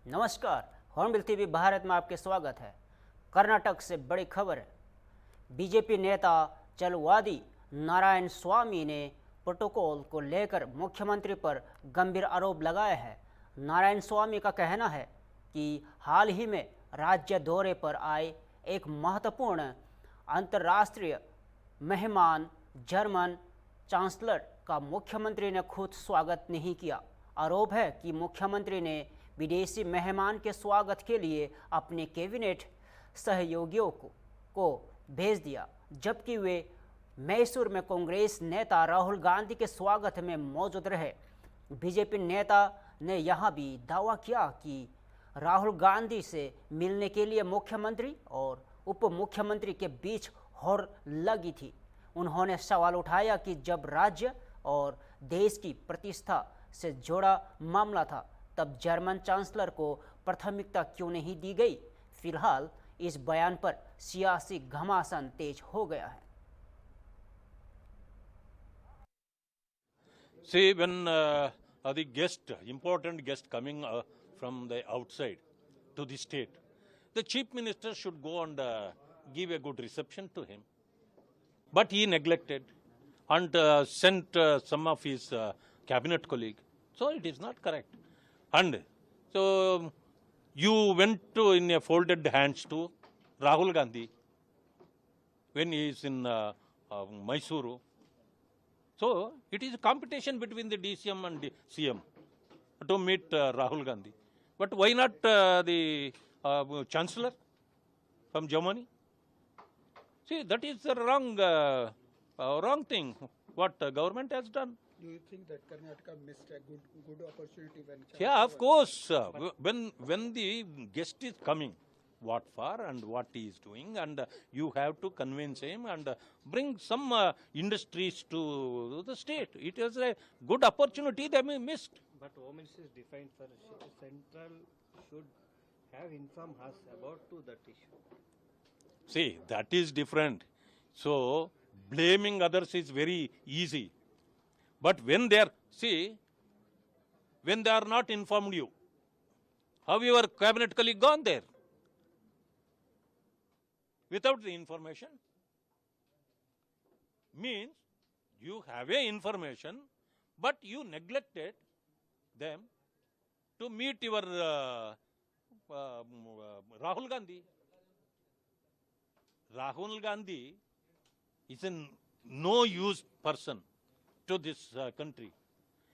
नमस्कार। Hornbill TV Bharat में आपके स्वागत है। कर्नाटक से बड़ी खबर है। बीजेपी नेता चलवादी नारायण स्वामी ने प्रोटोकॉल को लेकर मुख्यमंत्री पर गंभीर आरोप लगाए हैं। नारायण स्वामी का कहना है कि हाल ही में राज्य दौरे पर आए एक महत्वपूर्ण अंतर्राष्ट्रीय मेहमान जर्मन चांसलर का मुख्यमंत्री ने खुद स्वागत नहीं किया। आरोप है कि मुख्यमंत्री ने विदेशी मेहमान के स्वागत के लिए अपने कैबिनेट सहयोगियों को भेज दिया, जबकि वे मैसूर में कांग्रेस नेता राहुल गांधी के स्वागत में मौजूद रहे। बीजेपी नेता ने यहां भी दावा किया कि राहुल गांधी से मिलने के लिए मुख्यमंत्री और उप मुख्यमंत्री के बीच होड़ लगी थी। उन्होंने सवाल उठाया कि जब राज्य और देश की प्रतिष्ठा से जुड़ा मामला था, तब जर्मन चांसलर को प्राथमिकता क्यों नहीं दी गई। फिलहाल इस बयान पर सियासी घमासान तेज हो गया है। See, when the guest, important guest coming from the outside to the state, the chief minister should go and give a good reception to him. But he neglected and sent some of his cabinet colleague. So it is not correct. And so you went to in a folded hands to Rahul Gandhi when he is in Mysuru. So it is a competition between the DCM and the CM to meet Rahul Gandhi. But why not the Chancellor from Germany? See, that is the wrong thing what government has done. Do you think that Karnataka missed a good opportunity when? Yeah, of course. When the guest is coming, what for and what he is doing, and you have to convince him and bring some industries to the state. It is a good opportunity they missed. But Home Minister is defined for central should have informed us about to that issue. See, that is different. So blaming others is very easy. But when they are, when they are not informed you, how your cabinet colleague gone there? Without the information? Means you have a information, but you neglected them to meet your Rahul Gandhi. Rahul Gandhi is a no-use person to this country.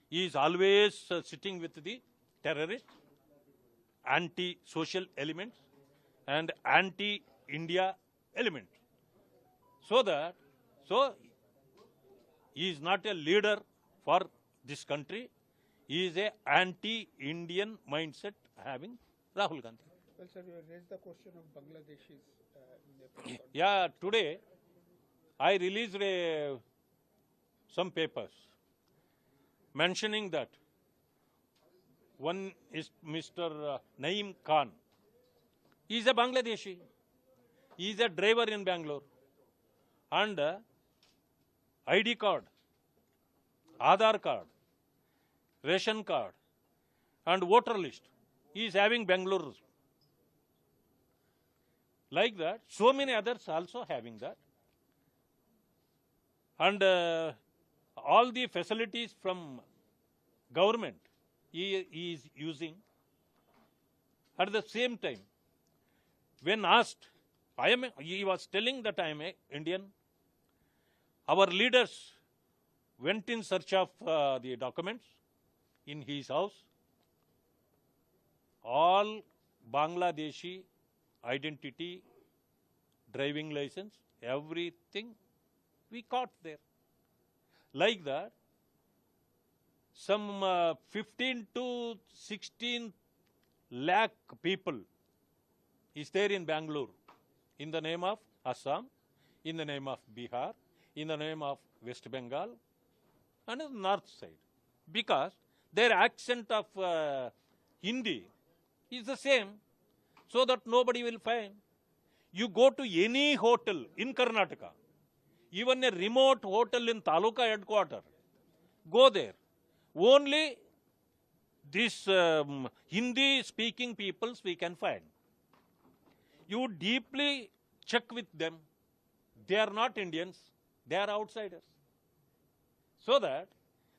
He is always sitting with the terrorists, anti-social elements and anti-India elements. So he is not a leader for this country. He is a anti-Indian mindset having Rahul Gandhi. Well, sir, you raised the question of Bangladeshis in the press conference. Yeah, today I released some papers mentioning that one is Mr. Naeem Khan. He is a Bangladeshi. He is a driver in Bangalore. And ID card, Aadhaar card, ration card, and voter list. He is having Bangalore. Like that, so many others also having that. And all the facilities from government he is using. At the same time, when asked, he was telling that I am an Indian. Our leaders went in search of the documents in his house. All Bangladeshi identity, driving license, everything we caught there. Like that, some 15 to 16 lakh people is there in Bangalore in the name of Assam, in the name of Bihar, in the name of West Bengal and the north side. Because their accent of Hindi is the same, so that nobody will find. You go to any hotel in Karnataka, even a remote hotel in Taluka headquarter, go there. Only this Hindi speaking peoples we can find. You deeply check with them. They are not Indians, they are outsiders. So that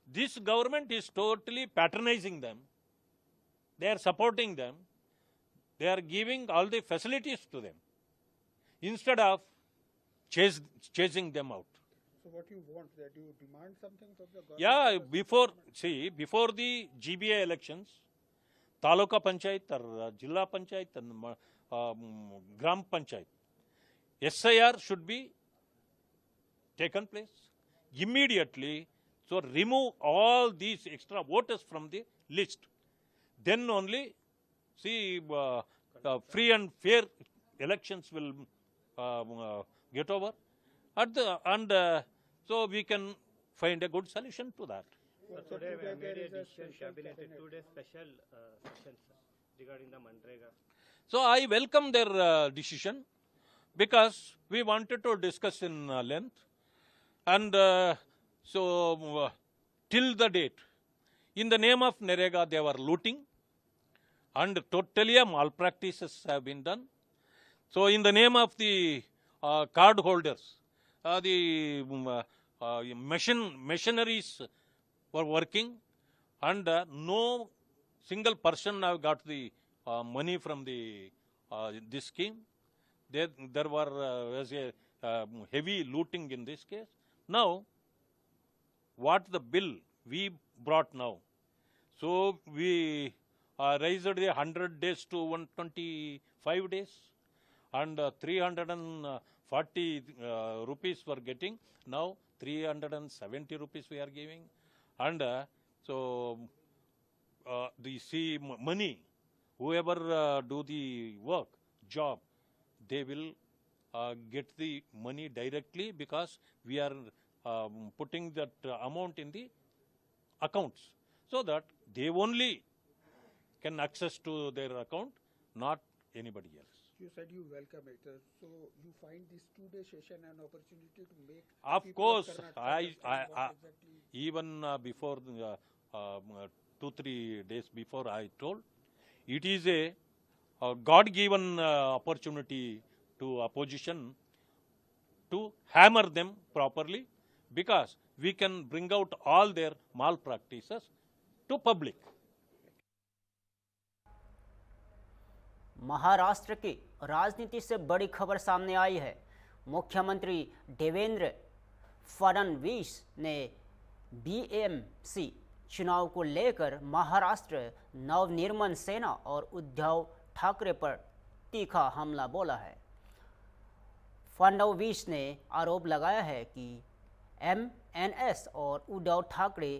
this government is totally patronizing them. They are supporting them. They are giving all the facilities to them instead of chasing them out. So what you want, that you demand something from the government? Yeah, before the GBA elections, Taluka Panchayat or Jilla Panchayat and Gram Panchayat, SIR should be taken place immediately. So remove all these extra voters from the list. Then only free and fair elections will get over. So we can find a good solution to that. So Today we have made there a is a decision, special cabinet, cabinet. 2 days special session regarding the Manrega. So I welcome their decision because we wanted to discuss in length, and till the date, in the name of Narega, they were looting, and totally malpractices have been done. So in the name of the card holders, the machineries were working, and no single person have got the money from the this scheme. There was a heavy looting in this case. Now, what the bill we brought now? So we raised the 100 days to 125 days, and 340 rupees were getting. Now 370 rupees we are giving, and the money, whoever do the work, job, they will get the money directly because we are putting that amount in the accounts so that they only can access to their account, not anybody else. You said you welcome it. So you find this 2-day session an opportunity to make. Of people course, Karnataka I understand what exactly. even before 2-3 days before, I told it is a God-given opportunity to opposition to hammer them properly, because we can bring out all their malpractices to public. Maharashtra की राजनीति से बड़ी खबर सामने आई है। मुख्यमंत्री देवेंद्र फडणवीस ने BMC चुनाव को लेकर महाराष्ट्र नवनिर्माण सेना और उद्धव ठाकरे पर तीखा हमला बोला है। फडणवीस ने आरोप लगाया है कि एमएनएस और उद्धव ठाकरे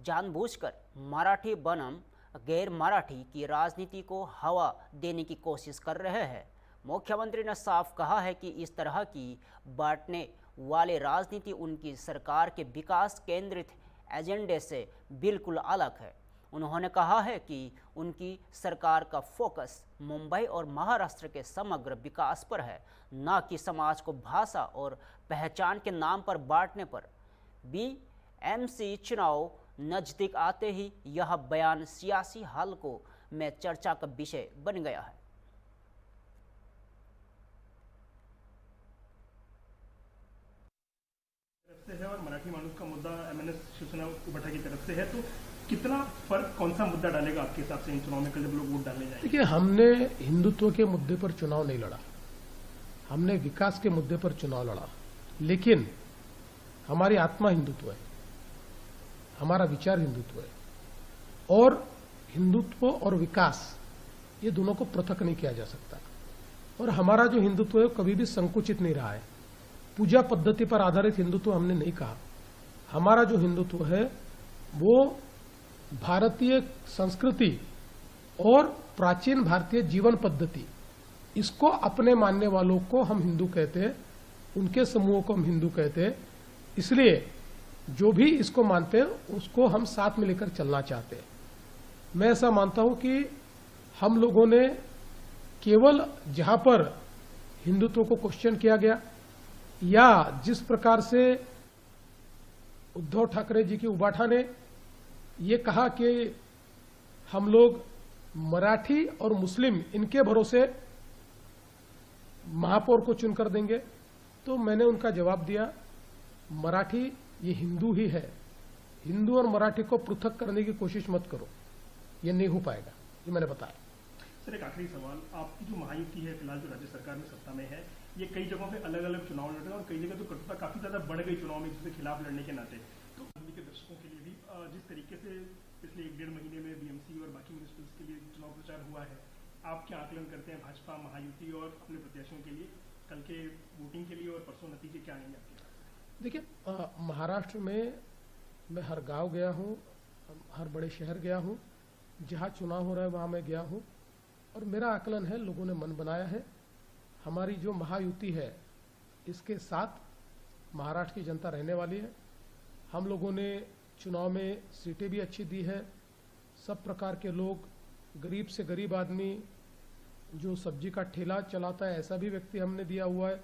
जानबूझकर मराठी बनाम गैर मराठी की राजनीति को हवा देने की कोशिश कर रहे हैं। मुख्यमंत्री ने साफ कहा है कि इस तरह की बांटने वाली राजनीति उनकी सरकार के विकास केंद्रित एजेंडे से बिल्कुल अलग है। उन्होंने कहा है कि उनकी सरकार का फोकस मुंबई और महाराष्ट्र के समग्र विकास पर है, न कि समाज को भाषा और पहचान के नाम पर बांटने पर। बीएमसी चुनाव नजदीक आते ही यह बयान सियासी हलकों में चर्चा का विषय बन गया है। है और मराठी मानुस का मुद्दा एमएनएस शिवसेना उठा की तरफ से है, तो कितना फर्क, कौन सा मुद्दा डालेगा आपके हिसाब से इन चुनाव में, कल जब लोग वोट डालने जाएंगे? देखिए, हमने हिंदुत्व के मुद्दे पर चुनाव नहीं लड़ा, हमने विकास के मुद्दे पर चुनाव लड़ा। लेकिन हमारी आत्मा हिंदुत्व है, हमारा विचार हिंदुत्व है, और हिंदुत्व और विकास ये दोनों को पृथक नहीं किया जा सकता। और हमारा जो हिंदुत्व है कभी भी संकुचित नहीं रहा है। पूजा पद्धति पर आधारित हिंदुत्व हमने नहीं कहा। हमारा जो हिंदुत्व है वो भारतीय संस्कृति और प्राचीन भारतीय जीवन पद्धति, इसको अपने मानने वालों को हम हिंदू कहते हैं, उनके समूहों को हम हिंदू कहते हैं। इसलिए जो भी इसको मानते हैं उसको हम साथ में लेकर चलना चाहते हैं। मैं ऐसा मानता हूं कि हम लोगों ने केवल जहां पर हिंदुत्व को क्वेश्चन किया गया, या जिस प्रकार से उद्धव ठाकरे जी की उबाठा ने ये कहा कि हम लोग मराठी और मुस्लिम इनके भरोसे महापौर को चुनकर देंगे, तो मैंने उनका जवाब दिया, मराठी ये हिंदू ही है, हिंदू और मराठी को पृथक करने की कोशिश मत करो, ये नहीं हो पाएगा, ये मैंने बताया। सर एक आखिरी सवाल, आपकी जो महायुति है फिलहाल जो राज्य सरकार में सत्ता में है, ये कई जगहों पे अलग अलग चुनाव लड़ रहे हैं और कई जगह तो कटुता काफी ज्यादा बढ़ गई चुनाव में जिसके खिलाफ लड़ने के नाते। तो दिल्ली के दर्शकों के लिए भी जिस तरीके से पिछले 1-1.5 महीने में बीएमसी और बाकी म्यूनिसिपल्स के लिए चुनाव प्रचार हुआ है, आप क्या आकलन करते हैं भाजपा महायुति और अपने प्रत्याशियों के लिए कल के वोटिंग के लिए और परसों नतीजे क्या आएंगे आपके? देखिए, महाराष्ट्र में मैं हर गांव गया हूं, हर बड़े शहर गया हूं, जहां चुनाव हो रहा है वहां मैं गया हूं, और मेरा आकलन है लोगों ने मन बनाया है। हमारी जो महायुति है इसके साथ महाराष्ट्र की जनता रहने वाली है। हम लोगों ने चुनाव में सीटें भी अच्छी दी है। सब प्रकार के लोग, गरीब से गरीब आदमी जो सब्जी का ठेला चलाता है ऐसा भी व्यक्ति हमने दिया हुआ है,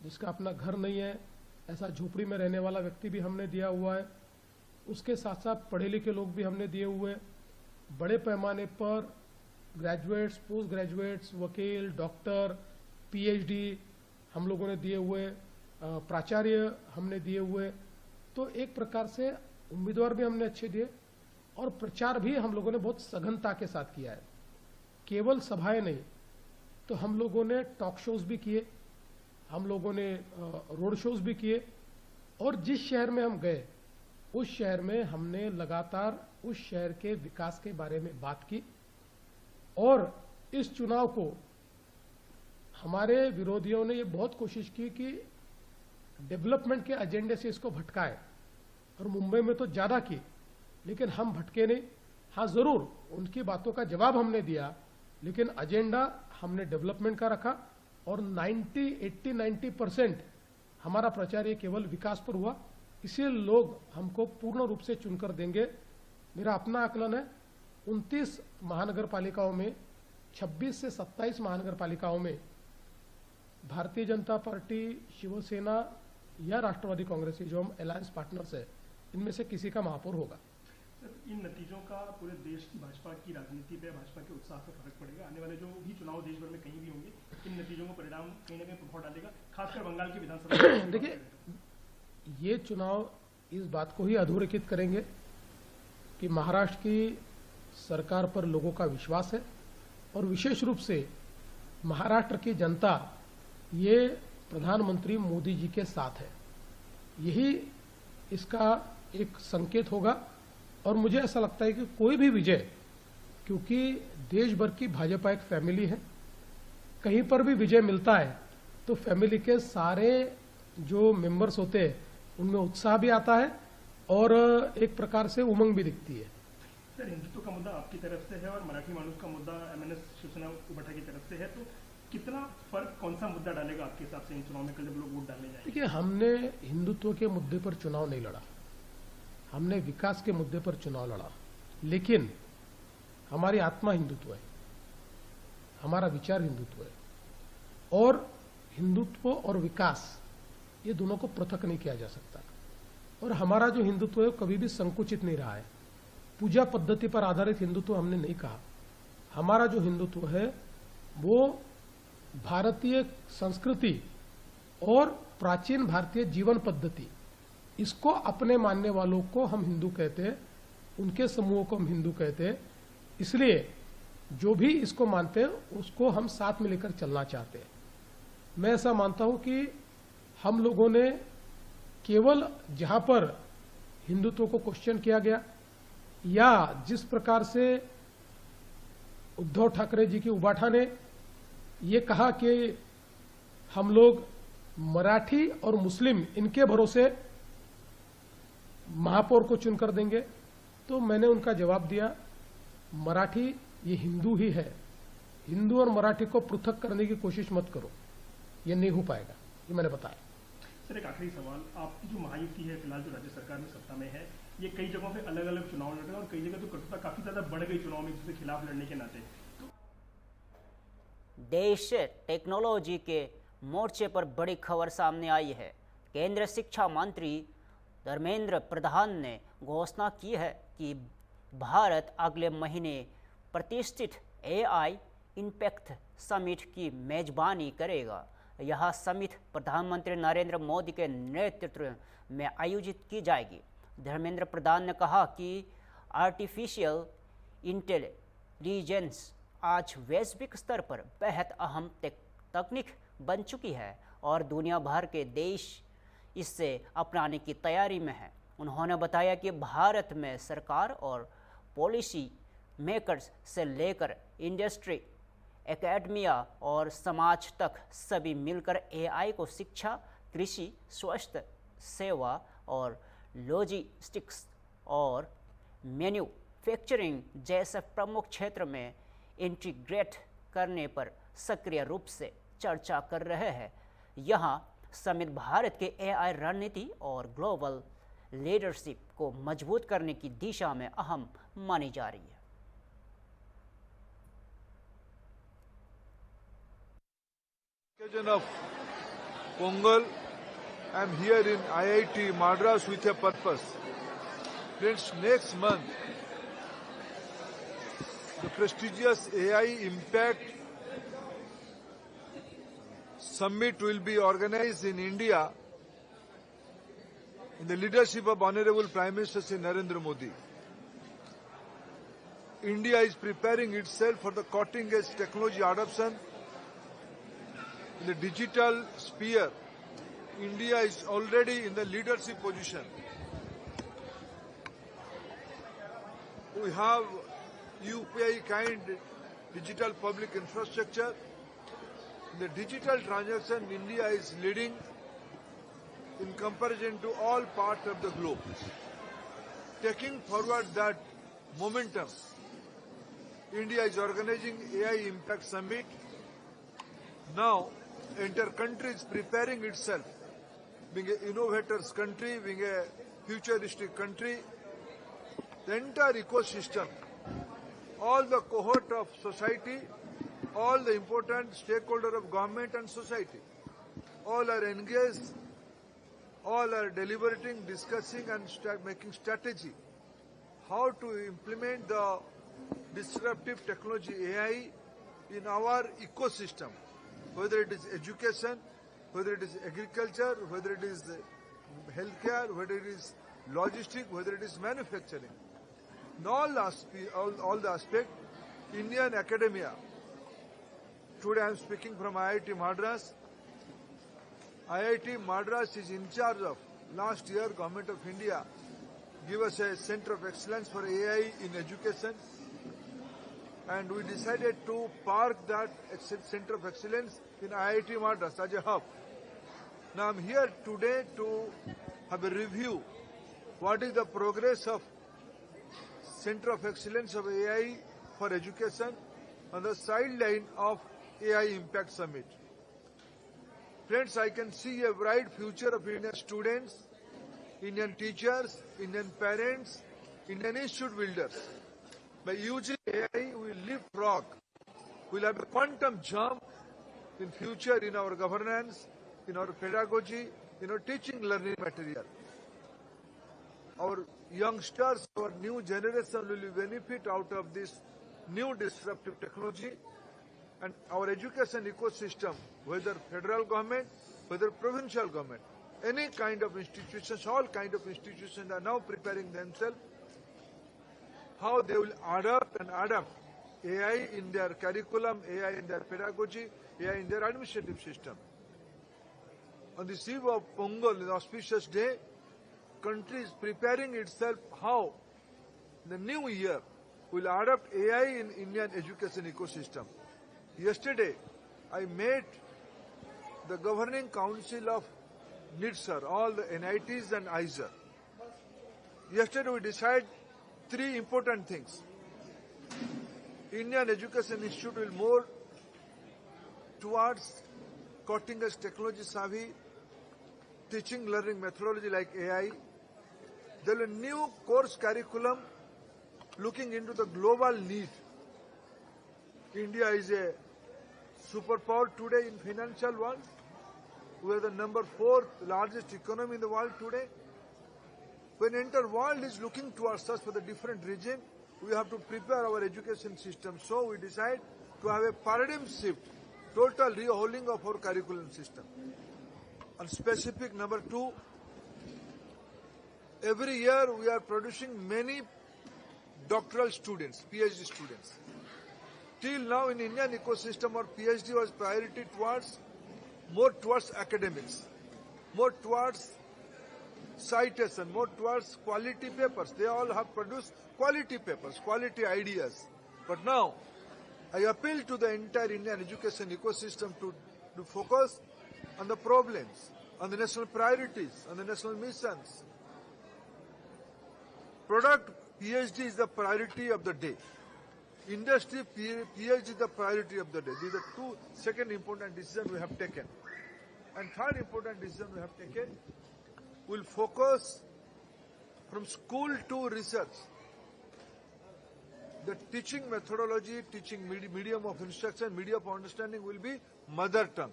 जिसका अपना घर नहीं है ऐसा झोपड़ी में रहने वाला व्यक्ति भी हमने दिया हुआ है। उसके साथ साथ पढ़े लिखे लोग भी हमने दिए हुए हैं। बड़े पैमाने पर ग्रेजुएट्स, पोस्ट ग्रेजुएट्स, वकील, डॉक्टर, पीएचडी हम लोगों ने दिए हुए, प्राचार्य हमने दिए हुए। तो एक प्रकार से उम्मीदवार भी हमने अच्छे दिए और प्रचार भी हम लोगों ने बहुत सघनता के साथ किया है। केवल सभाएं नहीं, तो हम लोगों ने टॉक शोज भी किए, हम लोगों ने रोड शोज भी किए, और जिस शहर में हम गए उस शहर में हमने लगातार उस शहर के विकास के बारे में बात की। और इस चुनाव को हमारे विरोधियों ने ये बहुत कोशिश की कि डेवलपमेंट के एजेंडे से इसको भटकाए, और मुंबई में तो ज्यादा की, लेकिन हम भटके नहीं। हाँ, जरूर उनकी बातों का जवाब हमने दिया, लेकिन एजेंडा हमने डेवलपमेंट का रखा, और 80-90% हमारा प्रचार ये केवल विकास पर हुआ। इसलिए लोग हमको पूर्ण रूप से चुनकर देंगे। मेरा अपना आकलन है, 29 महानगर पालिकाओं में, 26 से 27 महानगर पालिकाओं में भारतीय जनता पार्टी, शिवसेना या राष्ट्रवादी कांग्रेस की जो हम अलायंस पार्टनर्स है, इनमें से किसी का महापौर होगा। सर इन नतीजों का पूरे देश की भाजपा की राजनीति पे, भाजपा के उत्साह पे फर्क पड़ेगा? आने वाले जो भी चुनाव देश भर में कहीं भी होंगे, इन नतीजों का परिणाम कहीं ना कहीं प्रभाव डालेगा, खासकर बंगाल की विधानसभा? देखिए, ये चुनाव इस बात को ही अधोरेखित करेंगे कि महाराष्ट्र की सरकार पर लोगों का विश्वास है, और विशेष रूप से महाराष्ट्र की जनता ये प्रधानमंत्री मोदी जी के साथ है। यही इसका एक संकेत होगा। और मुझे ऐसा लगता है कि कोई भी विजय, क्योंकि देश भर की भाजपा एक फैमिली है, कहीं पर भी विजय मिलता है तो फैमिली के सारे जो मेंबर्स होते हैं उनमें उत्साह भी आता है और एक प्रकार से उमंग भी दिखती है। सर हिंदुत्व का मुद्दा आपकी तरफ से है और मराठी मानुष का मुद्दा एमएनएस शिवसेना उबटा की तरफ से है, तो कितना फर्क, कौन सा मुद्दा डालेगा आपके हिसाब से इन चुनाव में कल जब लोग वोट डालने जाएंगे? देखिए, हमने हिंदुत्व के मुद्दे पर चुनाव नहीं लड़ा, हमने विकास के मुद्दे पर चुनाव लड़ा। लेकिन हमारी आत्मा हिंदुत्व है, हमारा विचार हिंदुत्व है, और हिंदुत्व और विकास ये दोनों को पृथक नहीं किया जा सकता। और हमारा जो हिंदुत्व है कभी भी संकुचित नहीं रहा है। पूजा पद्धति पर आधारित हिंदुत्व हमने नहीं कहा। हमारा जो हिंदुत्व है वो भारतीय संस्कृति और प्राचीन भारतीय जीवन पद्धति, इसको अपने मानने वालों को हम हिंदू कहते हैं, उनके समूहों को हम हिंदू कहते हैं। इसलिए जो भी इसको मानते हैं उसको हम साथ में लेकर चलना चाहते हैं। मैं ऐसा मानता हूं कि हम लोगों ने केवल जहां पर हिंदुत्व को क्वेश्चन किया गया, या जिस प्रकार से उद्धव ठाकरे जी की उबाठा ने ये कहा कि हम लोग मराठी और मुस्लिम इनके भरोसे महापौर को चुनकर देंगे, तो मैंने उनका जवाब दिया, मराठी ये हिंदू ही है, हिंदू और मराठी को पृथक करने की कोशिश मत करो, ये नहीं हो पाएगा, ये मैंने बताया। सर एक आखिरी सवाल, आपकी जो महायुति है फिलहाल जो राज्य सरकार में सत्ता में है, ये कई जगहों पे अलग अलग चुनाव लड़ रहे हैं और कई जगह तो कटुता काफी ज्यादा बढ़ गई चुनाव में जिसके खिलाफ लड़ने के नाते। तो देश से टेक्नोलॉजी के मोर्चे पर बड़ी खबर सामने आई है। केंद्रीय शिक्षा मंत्री धर्मेंद्र प्रधान ने घोषणा की है कि भारत अगले महीने प्रतिष्ठित एआई इम्पैक्ट समिट की मेजबानी करेगा। यह समिट प्रधानमंत्री नरेंद्र मोदी के नेतृत्व में आयोजित की जाएगी। धर्मेंद्र प्रधान ने कहा कि आर्टिफिशियल इंटेलिजेंस आज वैश्विक स्तर पर बेहद अहम तकनीक बन चुकी है और दुनिया भर के देश इससे अपनाने की तैयारी में हैं। उन्होंने बताया कि भारत में सरकार और पॉलिसी मेकर्स से लेकर इंडस्ट्री, एकेडमिया और समाज तक सभी मिलकर एआई को शिक्षा, कृषि, स्वास्थ्य सेवा और लॉजिस्टिक्स और मैन्युफैक्चरिंग जैसे प्रमुख क्षेत्र में इंटीग्रेट करने पर सक्रिय रूप से चर्चा कर रहे हैं। यहाँ समिट भारत के एआई रणनीति और ग्लोबल लीडरशिप को मजबूत करने की दिशा में अहम मानी जा रही है। Occasion of Pongal, I am here in IIT Madras with a purpose. Friends, next month, the prestigious AI Impact Summit will be organized in India in the leadership of Honorable Prime Minister Shri Narendra Modi. India is preparing itself for the cutting-edge technology adoption in the digital sphere. India is already in the leadership position. We have UPI kind digital public infrastructure. In the digital transaction, India is leading in comparison to all parts of the globe. Taking forward that momentum, India is organizing AI Impact Summit. Now, entire country is preparing itself, being an innovators country, being a futuristic country. The entire ecosystem, all the cohort of society, all the important stakeholders of government and society, all are engaged, all are deliberating, discussing and making strategy how to implement the disruptive technology AI in our ecosystem, whether it is education, whether it is agriculture, whether it is healthcare, whether it is logistics, whether it is manufacturing. In all the aspects, Indian academia. Today I am speaking from IIT Madras. IIT Madras is in charge of, last year Government of India gave us a Center of Excellence for AI in Education, and we decided to park that Center of Excellence in IIT Madras as a hub. Now I am here today to have a review. What is the progress of Center of Excellence of AI for Education on the sideline of AI Impact Summit? Friends, I can see a bright future of Indian students, Indian teachers, Indian parents, Indian institute builders. By using AI, we will leapfrog. We will have a quantum jump in future in our governance, in our pedagogy, in our teaching learning material. Our youngsters, our new generation will benefit out of this new disruptive technology, and our education ecosystem, whether federal government, whether provincial government, any kind of institutions, all kind of institutions are now preparing themselves how they will adapt AI in their curriculum, AI in their pedagogy, AI in their administrative system. On the eve of Pongal, the auspicious day, country is preparing itself how the new year will adapt AI in Indian education ecosystem. Yesterday, I met the governing council of NITSR, all the NITs and ISR. Yesterday we decided three important things. Indian Education Institute will more towards cutting-edge technology savvy, teaching learning methodology like AI. There will be a new course curriculum looking into the global need. India is a superpower today in financial world. We are the number 4th largest economy in the world today. When the entire world is looking towards us for the different region, we have to prepare our education system. So we decide to have a paradigm shift, total rehauling of our curriculum system. And specific number 2, every year we are producing many doctoral students, PhD students. Till now in Indian ecosystem, our PhD was priority more towards academics, more towards citation, more towards quality papers. They all have produced quality papers, quality ideas. But now, I appeal to the entire Indian education ecosystem to focus on the problems, on the national priorities, on the national missions. Product PhD is the priority of the day. Industry PhD is the priority of the day. These are two second important decisions we have taken. And third important decision we have taken, we'll focus from school to research. The teaching methodology, teaching medium of instruction, medium of understanding will be mother tongue.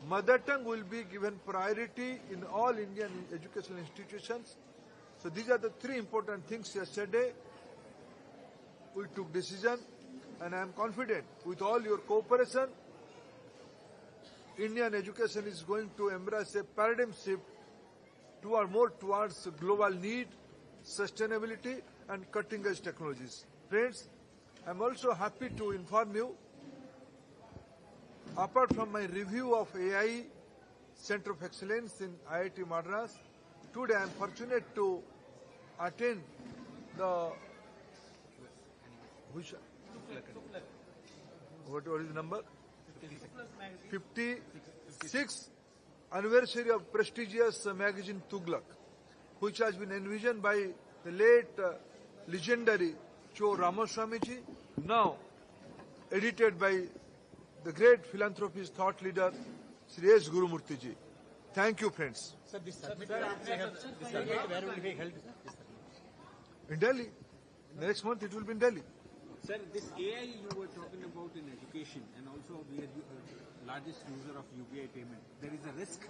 Mother tongue will be given priority in all Indian educational institutions. So these are the 3 important things yesterday. We took decision, and I am confident with all your cooperation, Indian education is going to embrace a paradigm shift more towards global need, sustainability, and cutting-edge technologies. Friends, I am also happy to inform you, apart from my review of AI Center of Excellence in IIT Madras, today I am fortunate to attend the what is the number? 56th anniversary of prestigious magazine Tughlaq, which has been envisioned by the late legendary Cho Ramaswamiji, now edited by the great philanthropist, thought leader, Sri S. Gurumurthy ji. Thank you, friends. Sir, this summit where will be held? In Delhi. Next month it will be in Delhi. Sir, this AI you were talking about in education, and also we are the largest user of UPI payment. There is a risk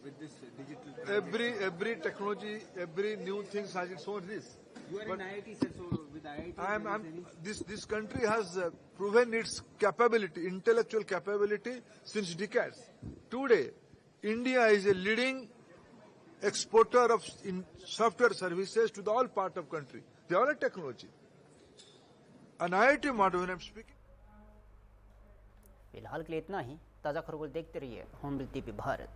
with this digital. Every technology, every new thing has its own risk. You are in IIT, sir. So with IIT, this country has proven its capability, intellectual capability, since decades. Today, India is a leading exporter of software services to the all part of country. They are a technology. And IIT model, when I'm speaking. फिलहाल के लिए इतना ही। ताज़ा खबरों को देखते रहिए home bill TV Bharat.